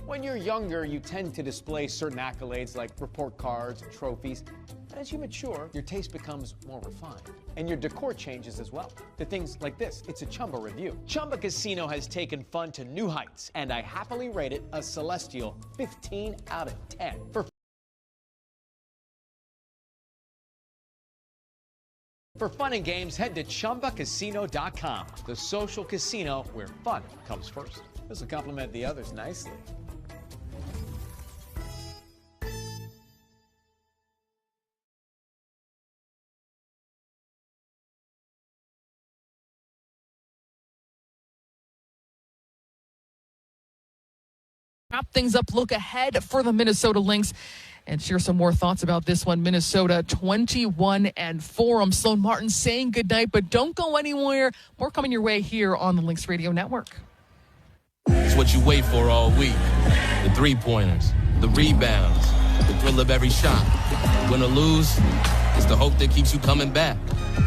When you're younger, you tend to display certain accolades like report cards and trophies. And as you mature, your taste becomes more refined. And your decor changes as well to things like this. It's a Chumba review. Chumba Casino has taken fun to new heights, and I happily rate it a celestial 15 out of 10. For fun and games, head to ChumbaCasino.com. The social casino where fun comes first. This will complement the others nicely. Wrap things up, look ahead for the Minnesota Lynx, and share some more thoughts about this one. Minnesota 21-4. I'm Sloan Martin saying goodnight, but don't go anywhere. More coming your way here on the Lynx Radio Network. It's what you wait for all week. The three-pointers, the rebounds, the thrill of every shot. Win or lose, it's the hope that keeps you coming back.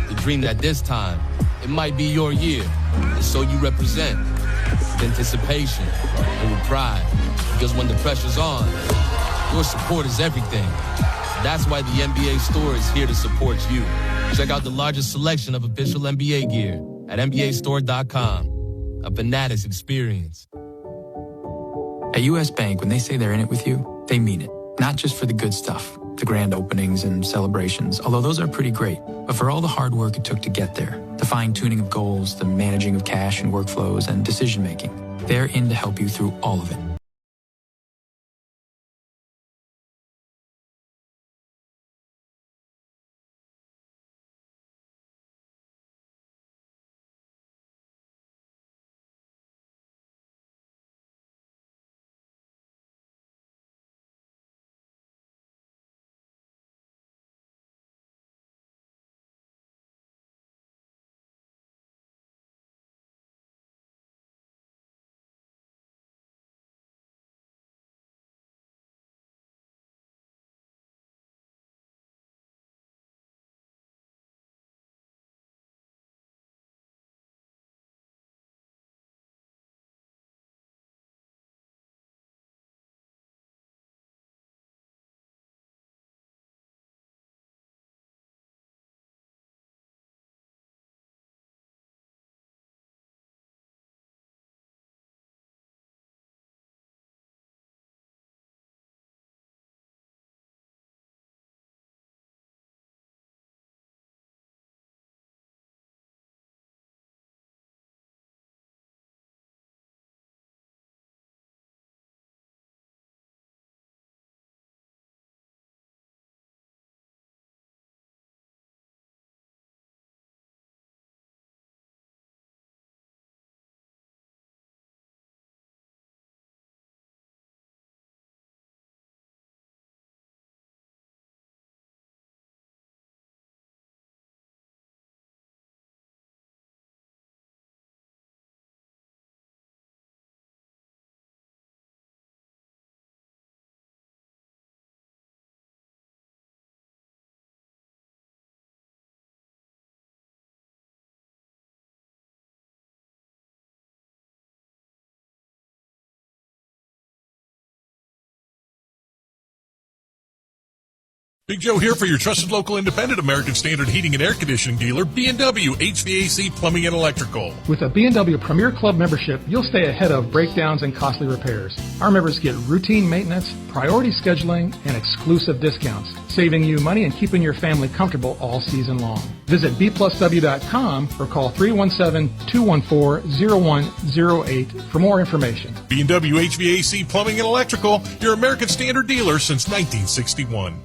The dream that this time, it might be your year. And so you represent with anticipation and with pride. Because when the pressure's on, your support is everything. That's why the NBA store is here to support you. Check out the largest selection of official NBA gear at NBAstore.com. A Fanatics experience. At U.S. Bank, when they say they're in it with you, they mean it. Not just for the good stuff, the grand openings and celebrations, although those are pretty great, but for all the hard work it took to get there, the fine-tuning of goals, the managing of cash and workflows, and decision-making. They're in to help you through all of it. Big Joe here for your trusted local independent American Standard heating and air conditioning dealer, B&W HVAC Plumbing and Electrical. With a B&W Premier Club membership, you'll stay ahead of breakdowns and costly repairs. Our members get routine maintenance, priority scheduling, and exclusive discounts, saving you money and keeping your family comfortable all season long. Visit bplusw.com or call 317-214-0108 for more information. B&W HVAC Plumbing and Electrical, your American Standard dealer since 1961.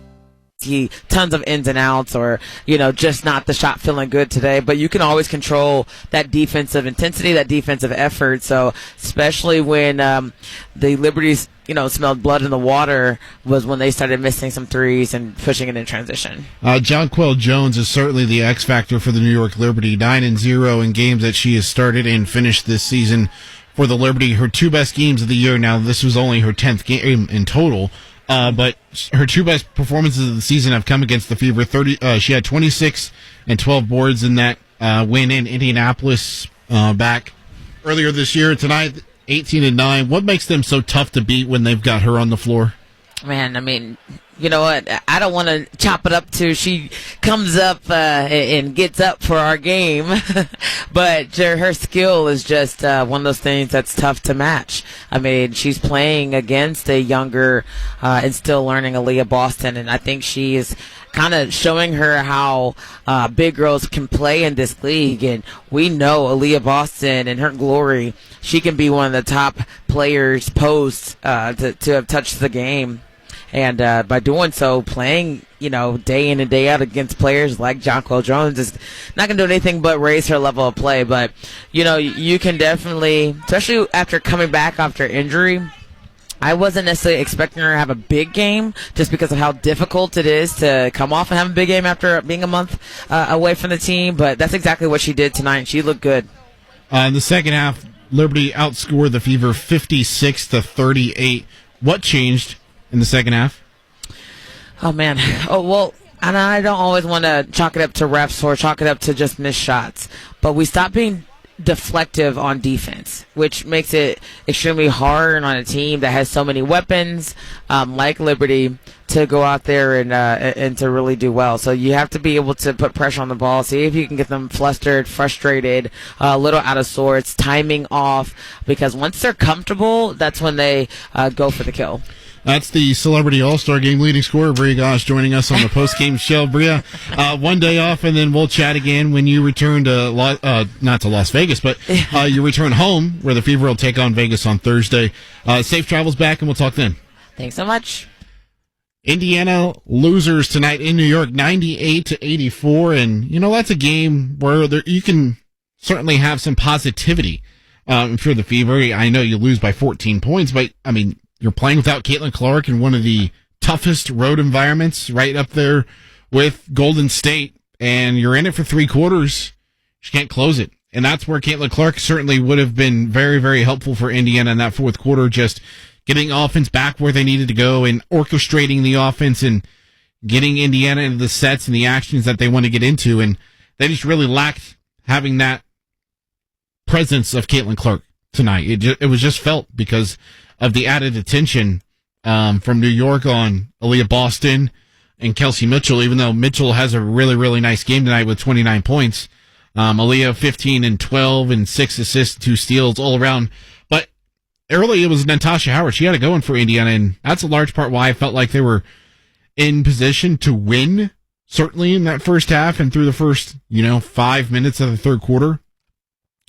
Tons of ins and outs, or just not the shot feeling good today, but you can always control that defensive intensity, that defensive effort. So especially when the Liberties smelled blood in the water was when they started missing some threes and pushing it in transition. Jonquel Jones is certainly the X factor for the New York Liberty. 9-0 in games that she has started and finished this season for the Liberty. Her two best games of the year. Now this was only her 10th game in total. But her two best performances of the season have come against the Fever. She had 26 and 12 boards in that win in Indianapolis back earlier this year. Tonight, 18-9. What makes them so tough to beat when they've got her on the floor? Man, I mean, you know what? I don't want to chop it up to she comes up and gets up for our game, but her skill is just one of those things that's tough to match. I mean, she's playing against a younger and still learning Aaliyah Boston, and I think she is kind of showing her how big girls can play in this league. And we know Aaliyah Boston in her glory, she can be one of the top players post to have touched the game. And by doing so, playing, day in and day out against players like Jonquel Jones is not going to do anything but raise her level of play. But, you can definitely, especially after coming back after injury, I wasn't necessarily expecting her to have a big game just because of how difficult it is to come off and have a big game after being a month away from the team. But that's exactly what she did tonight. She looked good. In the second half, Liberty outscored the Fever 56-38. What changed in the second half? Oh, man. And I don't always want to chalk it up to refs or chalk it up to just missed shots. But we stopped being deflective on defense, which makes it extremely hard on a team that has so many weapons like Liberty to go out there and to really do well. So you have to be able to put pressure on the ball, see if you can get them flustered, frustrated, a little out of sorts, timing off, because once they're comfortable, that's when they go for the kill. That's the Celebrity All-Star Game leading scorer, Bria Gosh, joining us on the post-game show. Bria, one day off, and then we'll chat again when you return to, not to Las Vegas, but you return home, where the Fever will take on Vegas on Thursday. Safe travels back, and we'll talk then. Thanks so much. Indiana losers tonight in New York, 98-84, and, that's a game where you can certainly have some positivity. If you're the Fever, I know you lose by 14 points, but, you're playing without Caitlin Clark in one of the toughest road environments, right up there with Golden State, and you're in it for 3 quarters. She can't close it. And that's where Caitlin Clark certainly would have been very, very helpful for Indiana in that fourth quarter, just getting offense back where they needed to go and orchestrating the offense and getting Indiana into the sets and the actions that they want to get into. And they just really lacked having that presence of Caitlin Clark tonight. It was just felt because of the added attention from New York on Aaliyah Boston and Kelsey Mitchell, even though Mitchell has a really, really nice game tonight with 29 points. Aaliyah 15 and 12 and 6 assists, 2 steals all around. But early it was Natasha Howard. She had it going for Indiana, and that's a large part why I felt like they were in position to win, certainly in that first half and through the first, 5 minutes of the third quarter.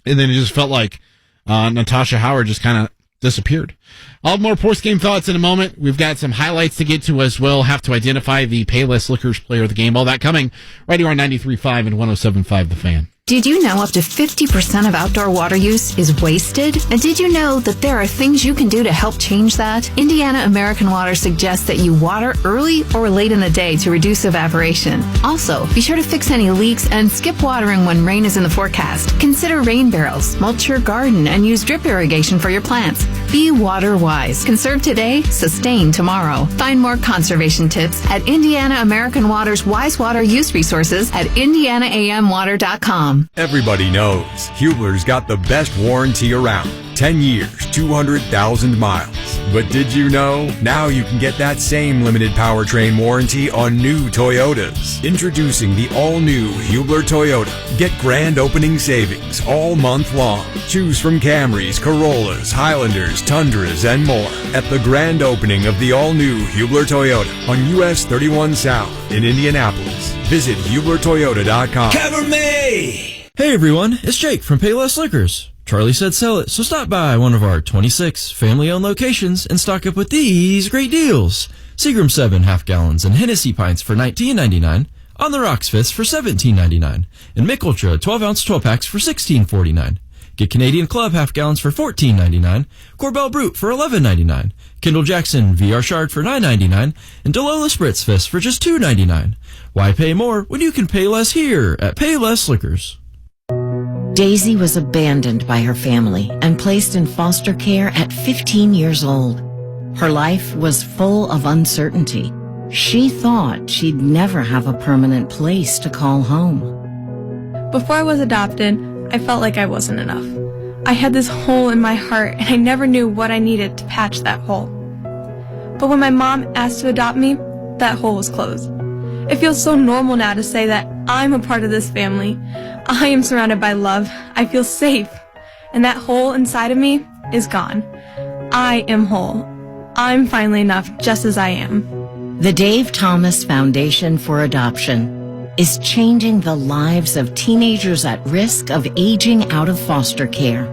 And then it just felt like Natasha Howard just kind of disappeared. I'll have more post-game thoughts in a moment. We've got some highlights to get to as well. Have to identify the Payless Liquors player of the game. All that coming right here on 93.5 and 107.5 The Fan. Did you know up to 50% of outdoor water use is wasted? And did you know that there are things you can do to help change that? Indiana American Water suggests that you water early or late in the day to reduce evaporation. Also, be sure to fix any leaks and skip watering when rain is in the forecast. Consider rain barrels, mulch your garden, and use drip irrigation for your plants. Be water wise. Conserve today, sustain tomorrow. Find more conservation tips at Indiana American Water's Wise Water Use Resources at indianaamwater.com. Everybody knows Hubler's got the best warranty around. 10 years, 200,000 miles. But did you know? Now you can get that same limited powertrain warranty on new Toyotas. Introducing the all-new Hubler Toyota. Get grand opening savings all month long. Choose from Camrys, Corollas, Highlanders, Tundras, and more at the grand opening of the all-new Hubler Toyota on US 31 South in Indianapolis. Visit HublerToyota.com. Cover me! Hey everyone, it's Jake from Payless Liquors. Charlie said sell it, so stop by one of our 26 family-owned locations and stock up with these great deals. Seagram 7 half-gallons and Hennessy pints for $19.99, On the Rocks Fifths for $17.99, and Mick Ultra 12-ounce 12-packs for $16.49. Get Canadian Club half-gallons for $14.99, Corbel Brute for $11.99, Kendall Jackson VR Shard for $9.99, and Delola Spritz Fist for just $2.99. Why pay more when you can pay less here at Payless Liquors? Daisy was abandoned by her family and placed in foster care at 15 years old. Her life was full of uncertainty. She thought she'd never have a permanent place to call home. Before I was adopted, I felt like I wasn't enough. I had this hole in my heart, and I never knew what I needed to patch that hole. But when my mom asked to adopt me, that hole was closed. It feels so normal now to say that I'm a part of this family. I am surrounded by love. I feel safe. And that hole inside of me is gone. I am whole. I'm finally enough just as I am. The Dave Thomas Foundation for Adoption is changing the lives of teenagers at risk of aging out of foster care.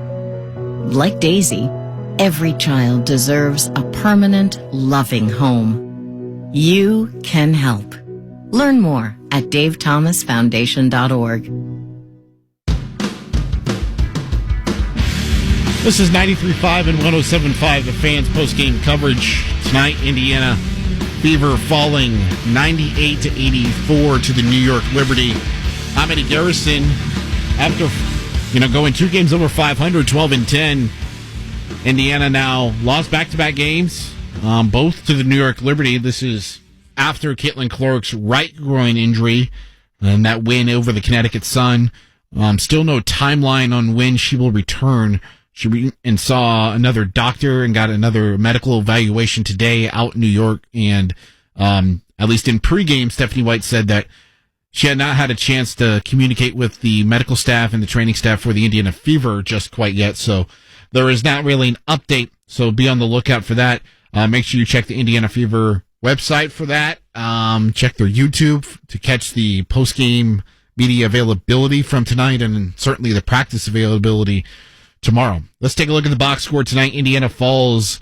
Like Daisy, every child deserves a permanent, loving home. You can help. Learn more at davethomasfoundation.org. This is 93.5 and 107.5, the Fans post-game coverage. Tonight, Indiana Fever falling 98-84 to the New York Liberty. I'm Eddie Garrison. After, going 2 games over 500, 12-10, Indiana now lost back-to-back games, both to the New York Liberty. This is after Caitlin Clark's right groin injury and that win over the Connecticut Sun. Still no timeline on when she will return. She saw another doctor and got another medical evaluation today out in New York. And at least in pregame, Stephanie White said that she had not had a chance to communicate with the medical staff and the training staff for the Indiana Fever just quite yet. So there is not really an update. So be on the lookout for that. Make sure you check the Indiana Fever website for that. Check their YouTube to catch the postgame media availability from tonight and certainly the practice availability tomorrow. Let's take a look at the box score tonight. Indiana falls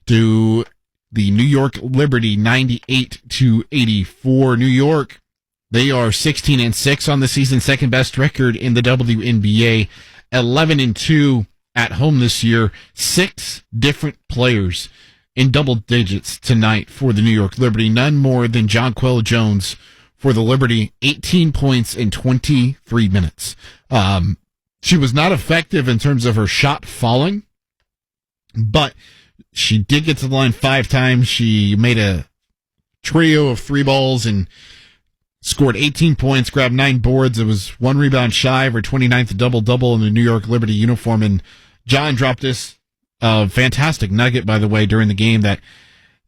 to the New York Liberty 98-84. New York, they are 16-6 on the season, second best record in the WNBA, 11-2 at home this year. 6 different players in double digits tonight for the New York Liberty, none more than Jonquel Jones for the Liberty, 18 points in 23 minutes. She was not effective in terms of her shot falling, but she did get to the line 5 times. She made a trio of 3 balls and scored 18 points, grabbed 9 boards. It was 1 rebound shy of her 29th double-double in the New York Liberty uniform. And John dropped this fantastic nugget, by the way, during the game that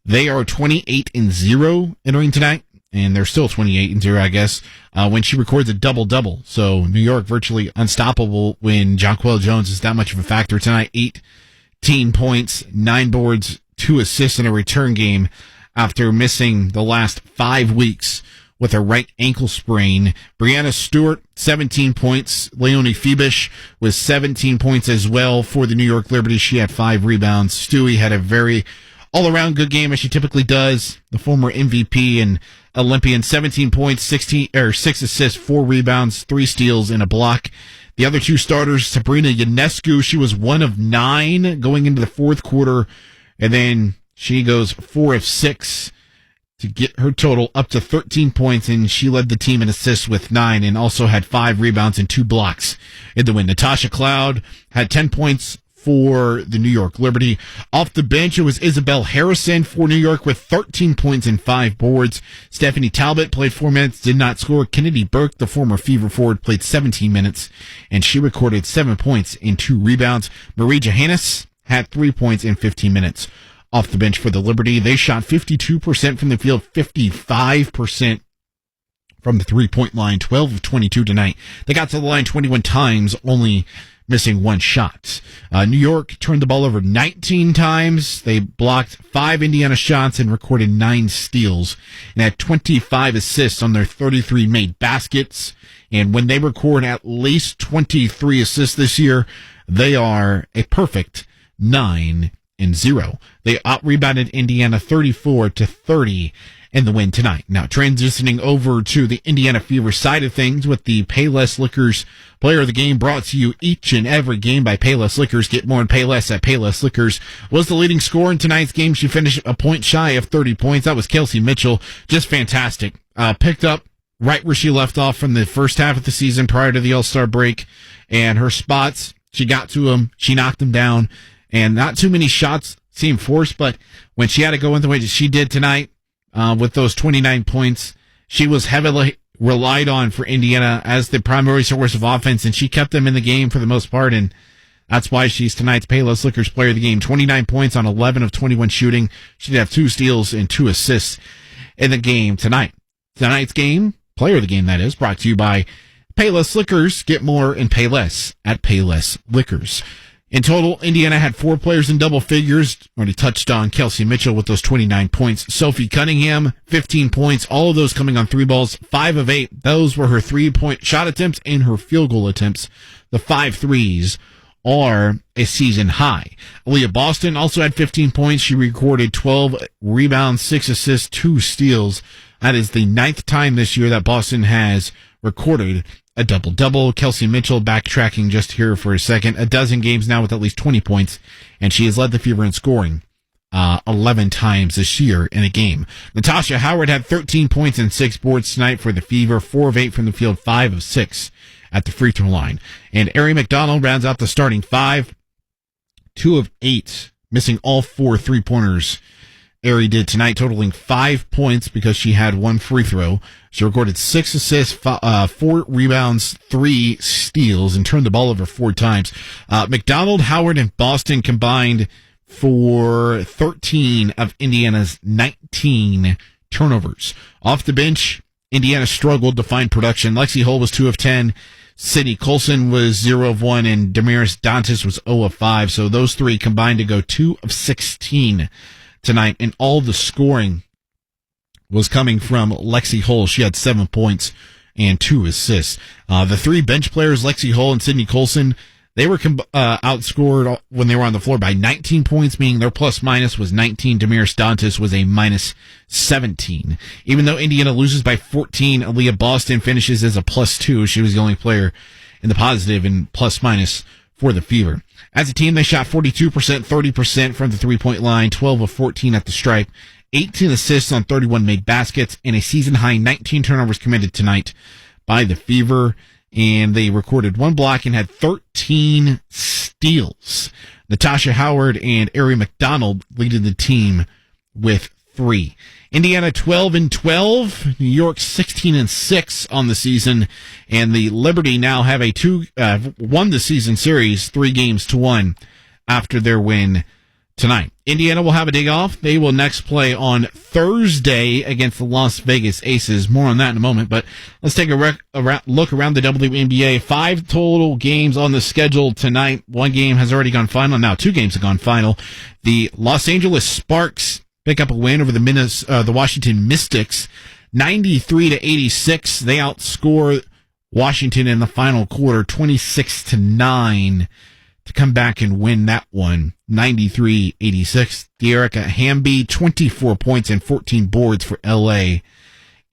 they are 28-0 entering tonight. And they're still 28-0, I guess, when she records a double-double. So New York virtually unstoppable when Jonquel Jones is that much of a factor tonight. 18 points, 9 boards, 2 assists in a return game after missing the last 5 weeks with a right ankle sprain. Brianna Stewart, 17 points. Leonie Fibish with 17 points as well for the New York Liberty. She had 5 rebounds. Stewie had a very all-around good game, as she typically does. The former MVP and Olympian, 17 points, 6 assists, 4 rebounds, 3 steals, and a block. The other 2 starters, Sabrina Ionescu, she was 1 of 9 going into the fourth quarter, and then she goes 4 of 6 to get her total up to 13 points, and she led the team in assists with 9 and also had 5 rebounds and 2 blocks in the win. Natasha Cloud had 10 points for the New York Liberty. Off the bench, it was Isabel Harrison for New York with 13 points and 5 boards. Stephanie Talbot played 4 minutes, did not score. Kennedy Burke, the former Fever forward, played 17 minutes, and she recorded 7 points and 2 rebounds. Marie Johannes had 3 points in 15 minutes off the bench for the Liberty. They shot 52% from the field, 55% from the three-point line, 12 of 22 tonight. They got to the line 21 times, only missing 1 shot. New York turned the ball over 19 times. They blocked 5 Indiana shots and recorded 9 steals and had 25 assists on their 33 made baskets. And when they record at least 23 assists this year, they are a perfect 9-0. They out-rebounded Indiana 34-30 in the win tonight. Now, transitioning over to the Indiana Fever side of things with the Payless Liquors Player of the Game, brought to you each and every game by Payless Liquors. Get more in Payless at Payless Liquors. Was the leading scorer in tonight's game. She finished a point shy of 30 points. That was Kelsey Mitchell. Just fantastic. Picked up right where she left off from the first half of the season prior to the All-Star break. And her spots, she got to them. She knocked them down. And not too many shots seemed forced, but when she had to go in the way that she did tonight, with those 29 points, she was heavily relied on for Indiana as the primary source of offense, and she kept them in the game for the most part. And That's why she's tonight's Payless Liquors Player of the Game. 29 points on 11 of 21 shooting. She did have 2 steals and 2 assists in the game tonight. Tonight's game, Player of the Game that is, brought to you by Payless Liquors. Get more and pay less at Payless Liquors. In total, Indiana had 4 players in double figures. Already touched on Kelsey Mitchell with those 29 points. Sophie Cunningham, 15 points. All of those coming on 3 balls, 5 of 8. Those were her 3-point shot attempts and her field goal attempts. The 5 threes are a season high. Aaliyah Boston also had 15 points. She recorded 12 rebounds, 6 assists, 2 steals. That is the 9th time this year that Boston has recorded a double-double. Kelsey Mitchell backtracking just here for a second. A dozen games now with at least 20 points, and she has led the Fever in scoring 11 times this year in a game. Natasha Howard had 13 points and 6 boards tonight for the Fever, 4 of 8 from the field, 5 of 6 at the free throw line. And Ari McDonald rounds out the starting 5, 2 of 8, missing all 4 3-pointers. Ari did tonight, totaling 5 points because she had 1 free throw. She recorded 6 assists, 4 rebounds, 3 steals, and turned the ball over 4 times. McDonald, Howard, and Boston combined for 13 of Indiana's 19 turnovers. Off the bench, Indiana struggled to find production. Lexi Hull was 2 of 10. Sydney Colson was 0 of 1, and Damaris Dantas was 0 of 5. So those 3 combined to go 2 of 16 tonight, and all the scoring was coming from Lexi Hull. She had 7 points and 2 assists. The 3 bench players, Lexi Hull and Sydney Colson, they were outscored when they were on the floor by 19 points, meaning their plus-minus was 19. Damaris Dantas was a minus 17. Even though Indiana loses by 14, Aaliyah Boston finishes as a +2. She was the only player in the positive in plus-minus for the Fever. As a team, they shot 42%, 30% from the 3-point line, 12 of 14 at the stripe, 18 assists on 31 made baskets, and a season-high 19 turnovers committed tonight by the Fever. And they recorded 1 block and had 13 steals. Natasha Howard and Ari McDonald leading the team with 3. Indiana 12-12, New York 16-6 on the season, and the Liberty now have won the season series 3-1 after their win tonight. Indiana will have a day off. They will next play on Thursday against the Las Vegas Aces. More on that in a moment, but let's take a look around the WNBA. 5 total games on the schedule tonight. 1 game has already gone final. Now 2 games have gone final. The Los Angeles Sparks pick up a win over the Washington Mystics, 93-86. They outscore Washington in the final quarter, 26-9. To come back and win that one, 93-86. Dearica Hamby, 24 points and 14 boards for LA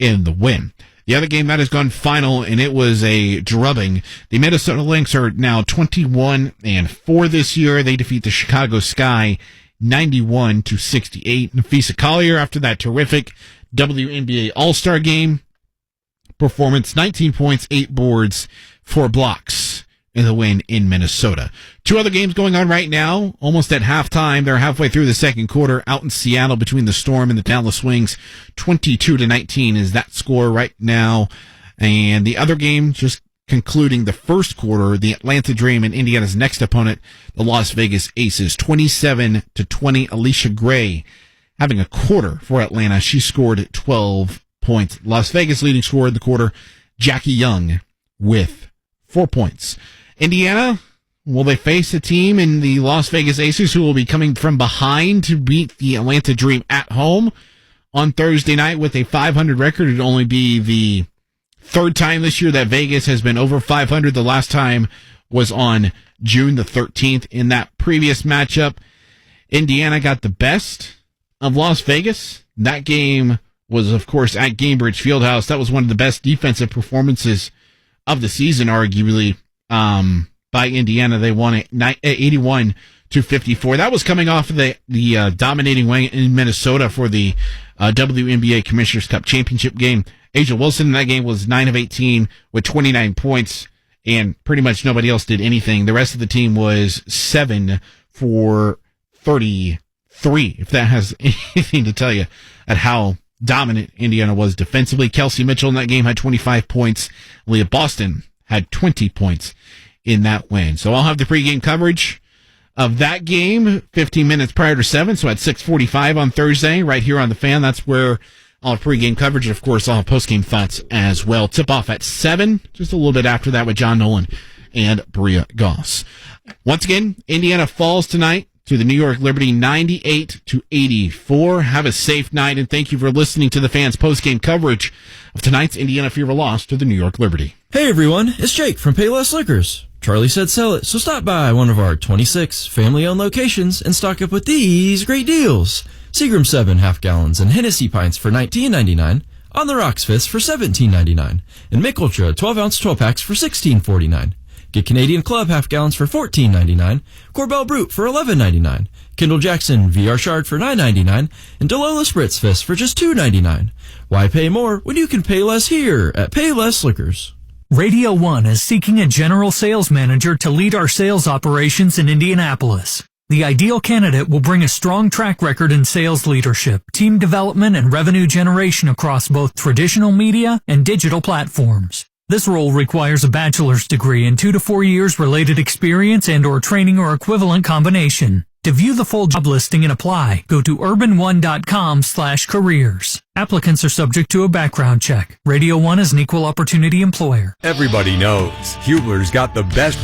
in the win. The other game that has gone final, and it was a drubbing. The Minnesota Lynx are now 21-4 this year. They defeat the Chicago Sky 91-68. Nafisa Collier, after that terrific WNBA All-Star game performance, 19 points, 8 boards, 4 blocks in the win in Minnesota. 2 other games going on right now, almost at halftime. They're halfway through the second quarter out in Seattle between the Storm and the Dallas Wings. 22-19 is that score right now. And the other game, just concluding the first quarter, the Atlanta Dream and Indiana's next opponent, the Las Vegas Aces. 27-20, Alicia Gray having a quarter for Atlanta. She scored 12 points. Las Vegas leading scorer in the quarter, Jackie Young with 4 points. Indiana, will they face a team in the Las Vegas Aces who will be coming from behind to beat the Atlanta Dream at home on Thursday night with a 500 record? It'd only be the 3rd time this year that Vegas has been over 500. The last time was on June the 13th. In that previous matchup, Indiana got the best of Las Vegas. That game was, of course, at Gainbridge Fieldhouse. That was one of the best defensive performances of the season, arguably, by Indiana. They won it 81-54. That was coming off of the dominating win in Minnesota for the WNBA Commissioners Cup championship game. Asia Wilson in that game was 9 of 18 with 29 points, and pretty much nobody else did anything. The rest of the team was 7 for 33, if that has anything to tell you at how dominant Indiana was defensively. Kelsey Mitchell in that game had 25 points. Leah Boston had 20 points in that win. So I'll have the pregame coverage of that game 15 minutes prior to 7, so at 6:45 on Thursday, right here on The Fan. That's where I'll have pregame coverage, and of course I'll have postgame thoughts as well. Tip-off at 7, just a little bit after that with John Nolan and Bria Goss. Once again, Indiana falls tonight to the New York Liberty 98-84. Have a safe night, and thank you for listening to The Fan's postgame coverage of tonight's Indiana Fever loss to the New York Liberty. Hey everyone, it's Jake from Payless Liquors. Charlie said sell it, so stop by one of our 26 family-owned locations and stock up with these great deals. Seagram 7 half-gallons and Hennessy pints for $19.99, On the Rocks Fifths for $17.99, and Mick Ultra 12-ounce 12-packs for $16.49. Get Canadian Club half-gallons for $14.99, Corbel Brute for $11.99, Kendall Jackson VR Shard for $9.99, and Delola Spritz Fist for just $2.99. Why pay more when you can pay less here at Payless Liquors? Radio 1 is seeking a general sales manager to lead our sales operations in Indianapolis. The ideal candidate will bring a strong track record in sales leadership, team development, and revenue generation across both traditional media and digital platforms. This role requires a bachelor's degree and 2 to 4 years related experience and/or training or equivalent combination. To view the full job listing and apply, go to urban1.com/careers. Applicants are subject to a background check. Radio 1 is an equal opportunity employer. Everybody knows Hubler's got the best